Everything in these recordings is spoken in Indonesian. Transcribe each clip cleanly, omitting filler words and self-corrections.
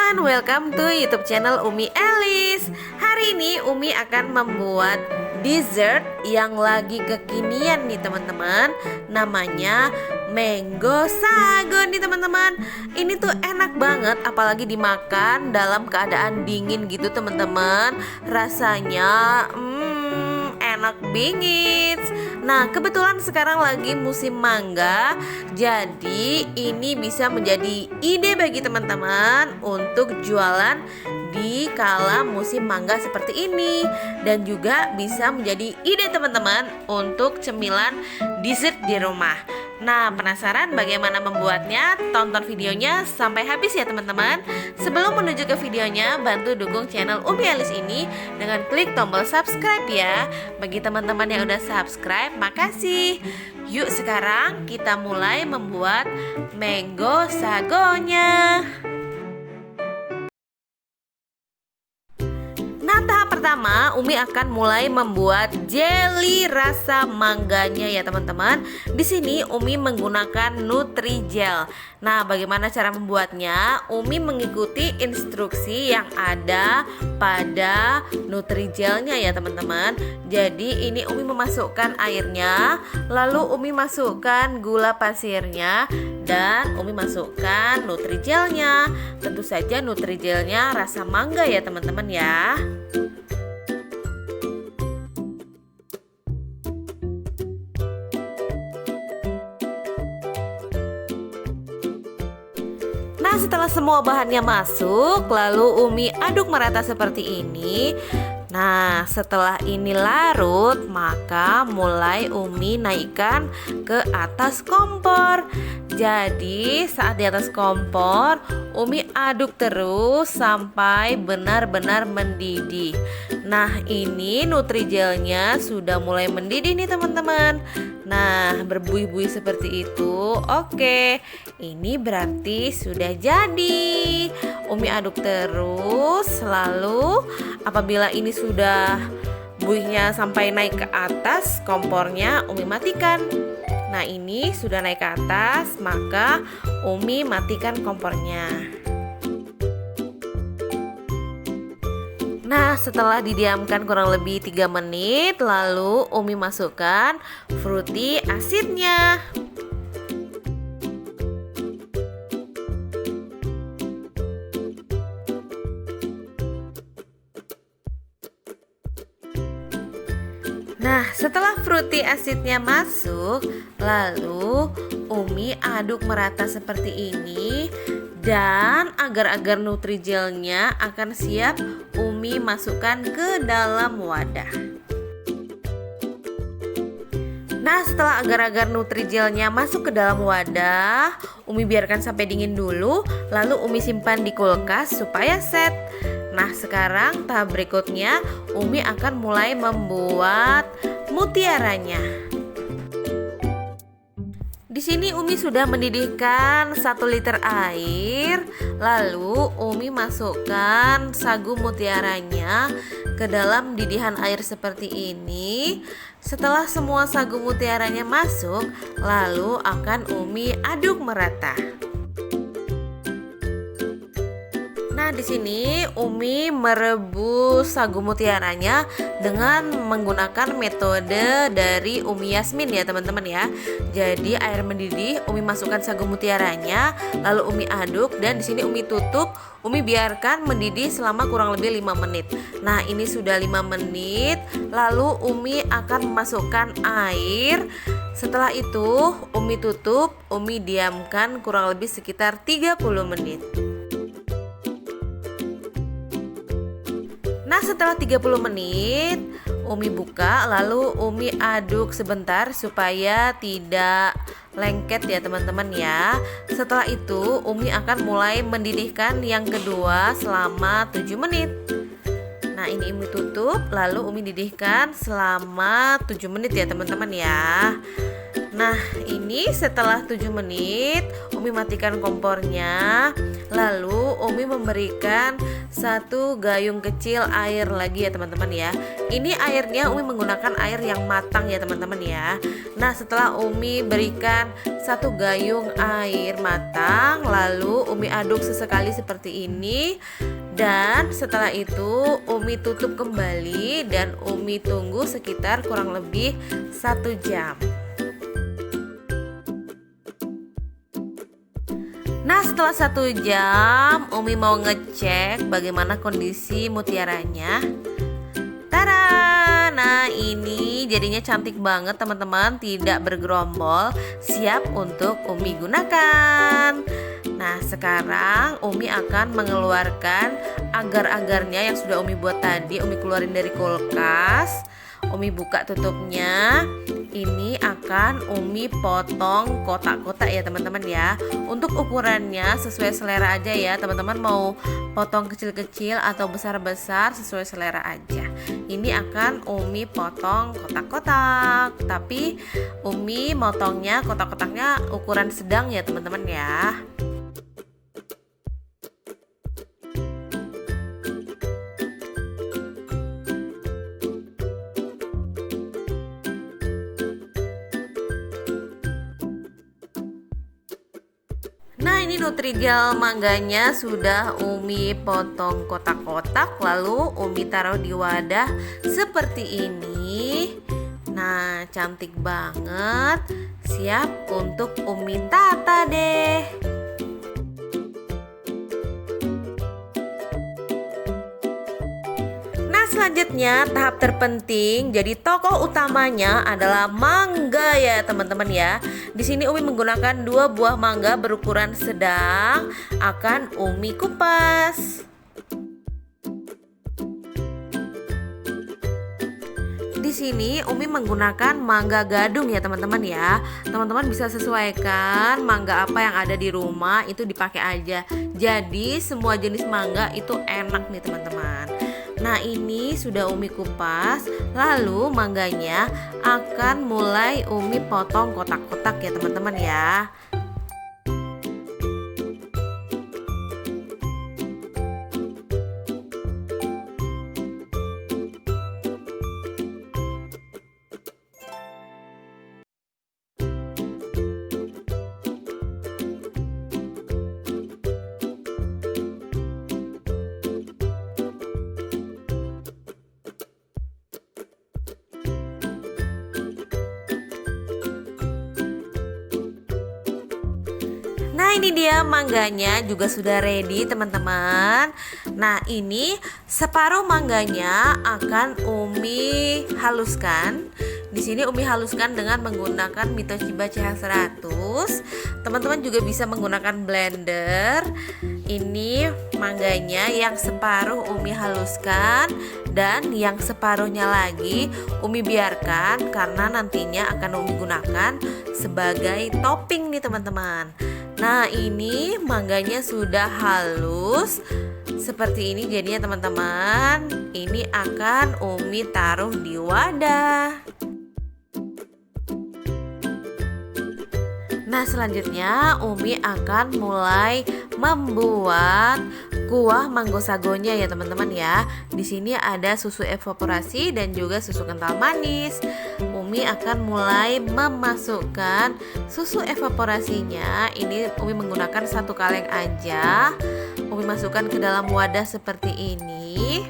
teman-teman, welcome to YouTube channel Umi Elis. Hari ini Umi akan membuat dessert yang lagi kekinian nih teman-teman. Namanya mango sago nih teman-teman. Ini tuh enak banget, apalagi dimakan dalam keadaan dingin gitu teman-teman. Rasanya enak bingit. Nah, kebetulan sekarang lagi musim mangga, jadi ini bisa menjadi ide bagi teman-teman untuk jualan di kala musim mangga seperti ini. Dan juga bisa menjadi ide teman-teman untuk cemilan dessert di rumah. Nah, penasaran bagaimana membuatnya? Tonton videonya sampai habis ya teman-teman. Sebelum menuju ke videonya, bantu dukung channel Umi Elis ini dengan klik tombol subscribe ya. Bagi teman-teman yang udah subscribe, makasih. Yuk sekarang kita mulai membuat mango sagonya. Nah, tahap pertama Umi akan mulai membuat jelly rasa mangganya ya teman-teman. Di sini Umi menggunakan Nutrijel. Nah, bagaimana cara membuatnya? Umi mengikuti instruksi yang ada pada Nutrijelnya ya teman-teman. Jadi ini Umi memasukkan airnya, lalu Umi masukkan gula pasirnya, dan Umi masukkan Nutrijelnya. Tentu saja Nutrijelnya rasa mangga ya teman-teman ya. Nah, setelah semua bahannya masuk, lalu Umi aduk merata seperti ini. Nah, setelah ini larut, maka mulai Umi naikkan ke atas kompor. Jadi, saat di atas kompor, Umi aduk terus sampai benar-benar mendidih. Nah, ini Nutrijelnya sudah mulai mendidih nih teman-teman. Nah, berbuih-buih seperti itu. Oke, ini berarti sudah jadi. Umi aduk terus. Lalu apabila ini sudah buihnya sampai naik ke atas kompornya, Umi matikan. Nah, ini sudah naik ke atas, maka Umi matikan kompornya. Nah, setelah didiamkan kurang lebih 3 menit, lalu Umi masukkan fruity asidnya. Nah, setelah fruity asidnya masuk, lalu Umi aduk merata seperti ini. Dan agar-agar Nutrijelnya akan siap, Umi masukkan ke dalam wadah. Nah, setelah agar-agar Nutrijelnya masuk ke dalam wadah, Umi biarkan sampai dingin dulu, lalu Umi simpan di kulkas supaya set. Nah, sekarang tahap berikutnya Umi akan mulai membuat mutiaranya. Di sini Umi sudah mendidihkan 1 liter air, lalu Umi masukkan sagu mutiaranya ke dalam didihan air seperti ini. Setelah semua sagu mutiaranya masuk, lalu akan Umi aduk merata. Nah, di sini Umi merebus sagu mutiaranya dengan menggunakan metode dari Umi Yasmin ya teman-teman ya. Jadi air mendidih, Umi masukkan sagu mutiaranya, lalu Umi aduk, dan di sini Umi tutup. Umi biarkan mendidih selama kurang lebih 5 menit. Nah, ini sudah 5 menit, lalu Umi akan memasukkan air. Setelah itu Umi tutup, Umi diamkan kurang lebih sekitar 30 menit. Nah, setelah 30 menit Umi buka, lalu Umi aduk sebentar supaya tidak lengket ya teman-teman ya. Setelah itu Umi akan mulai mendidihkan yang kedua selama 7 menit. Nah, ini Umi tutup, lalu Umi didihkan selama 7 menit ya teman-teman ya. Nah, ini setelah 7 menit Umi matikan kompornya, lalu Umi memberikan 1 gayung kecil air lagi ya teman-teman ya. Ini airnya Umi menggunakan air yang matang ya teman-teman ya. Nah, setelah Umi berikan 1 gayung air matang, lalu Umi aduk sesekali seperti ini. Dan setelah itu Umi tutup kembali dan Umi tunggu sekitar kurang lebih 1 jam. Nah, setelah 1 jam Umi mau ngecek bagaimana kondisi mutiaranya. Tada! Nah, ini jadinya cantik banget teman-teman, tidak bergerombol, siap untuk Umi gunakan. Nah, sekarang Umi akan mengeluarkan agar-agarnya yang sudah Umi buat tadi. Umi keluarin dari kulkas. Umi buka tutupnya. Ini akan Umi potong kotak-kotak ya teman-teman ya. Untuk ukurannya sesuai selera aja ya teman-teman, mau potong kecil-kecil atau besar-besar sesuai selera aja. Ini akan Umi potong kotak-kotak, tapi Umi motongnya kotak-kotaknya ukuran sedang ya teman-teman ya. Nah, ini Nutrijel mangganya sudah Umi potong kotak-kotak, lalu Umi taruh di wadah seperti ini. Nah, cantik banget, siap untuk Umi tata deh. Selanjutnya tahap terpenting, jadi tokoh utamanya adalah mangga ya teman-teman ya. Di sini Umi menggunakan 2 buah mangga berukuran sedang, akan Umi kupas. Di sini Umi menggunakan mangga gadung ya teman-teman ya. Teman-teman bisa sesuaikan mangga apa yang ada di rumah, itu dipakai aja. Jadi semua jenis mangga itu enak nih teman-teman. Nah, ini sudah Umi kupas, lalu mangganya akan mulai Umi potong kotak-kotak ya teman-teman ya. Nah, ini dia mangganya juga sudah ready teman-teman. Nah, ini separuh mangganya akan Umi haluskan. Di sini Umi haluskan dengan menggunakan Mitoshiba CH100. Teman-teman juga bisa menggunakan blender. Ini mangganya yang separuh Umi haluskan dan yang separuhnya lagi Umi biarkan karena nantinya akan Umi gunakan sebagai topping nih teman-teman. Nah, ini mangganya sudah halus seperti ini jadinya teman-teman. Ini akan Umi taruh di wadah. Nah, selanjutnya Umi akan mulai membuat kuah manggo sagonya ya teman-teman ya. Di sini ada susu evaporasi dan juga susu kental manis. Umi akan mulai memasukkan susu evaporasinya. Ini Umi menggunakan 1 kaleng aja. Umi masukkan ke dalam wadah seperti ini.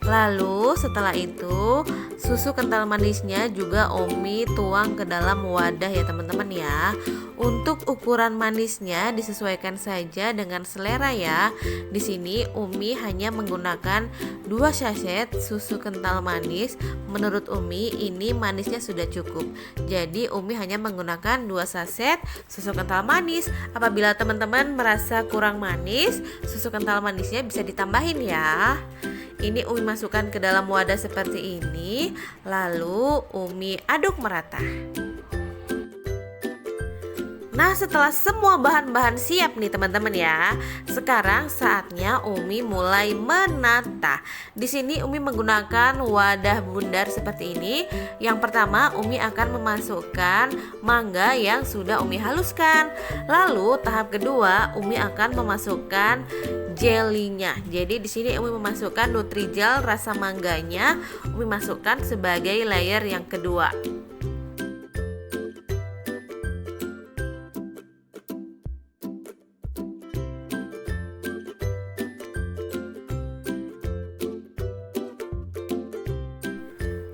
Lalu setelah itu susu kental manisnya juga Umi tuang ke dalam wadah ya teman-teman ya. Untuk ukuran manisnya disesuaikan saja dengan selera ya. Di sini Umi hanya menggunakan 2 sachet susu kental manis. Menurut Umi ini manisnya sudah cukup. Jadi Umi hanya menggunakan 2 sachet susu kental manis. Apabila teman-teman merasa kurang manis, susu kental manisnya bisa ditambahin ya. Ini Umi masukkan ke dalam wadah seperti ini, lalu Umi aduk merata. Nah, setelah semua bahan-bahan siap nih teman-teman ya, sekarang saatnya Umi mulai menata. Di sini Umi menggunakan wadah bundar seperti ini. Yang pertama, Umi akan memasukkan mangga yang sudah Umi haluskan. Lalu tahap kedua, Umi akan memasukkan jelinya. Jadi di sini Umi memasukkan Nutrijel rasa mangganya, Umi masukkan sebagai layer yang kedua.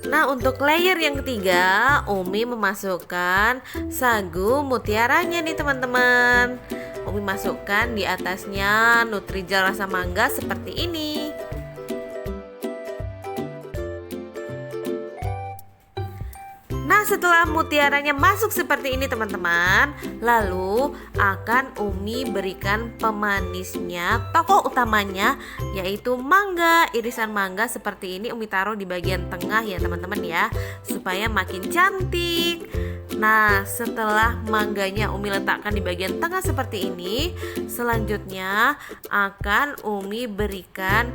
Nah, untuk layer yang ketiga, Umi memasukkan sagu mutiaranya nih teman-teman. Umi masukkan di atasnya Nutrijel rasa mangga seperti ini. Nah, setelah mutiaranya masuk seperti ini teman-teman, lalu akan Umi berikan pemanisnya, tokoh utamanya yaitu mangga. Irisan mangga seperti ini Umi taruh di bagian tengah ya teman-teman ya, supaya makin cantik. Nah, setelah mangganya Umi letakkan di bagian tengah seperti ini, selanjutnya akan Umi berikan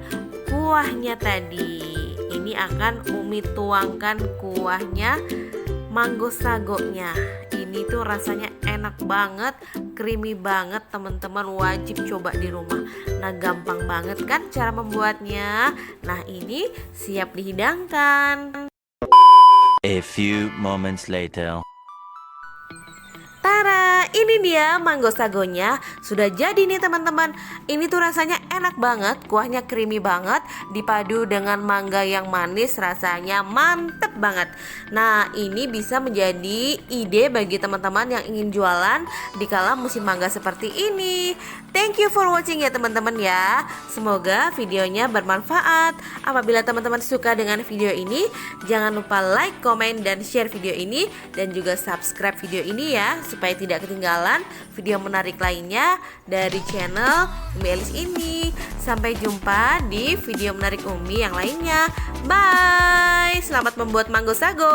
kuahnya tadi. Ini akan Umi tuangkan kuahnya, mango sagonya. Ini tuh rasanya enak banget, creamy banget teman-teman, wajib coba di rumah. Nah, gampang banget kan cara membuatnya. Nah, ini siap dihidangkan. A few moments later. Tara, ini dia mango sagonya sudah jadi nih teman-teman. Ini tuh rasanya enak banget, kuahnya creamy banget, dipadu dengan mangga yang manis, rasanya mantep banget. Nah, ini bisa menjadi ide bagi teman-teman yang ingin jualan di kala musim mangga seperti ini. Thank you for watching ya teman-teman ya. Semoga videonya bermanfaat. Apabila teman-teman suka dengan video ini, jangan lupa like, komen, dan share video ini, dan juga subscribe video ini ya, supaya tidak ketinggalan video menarik lainnya dari channel Umi Elis ini. Sampai jumpa di video menarik Umi yang lainnya. Bye. Selamat membuat mango sago.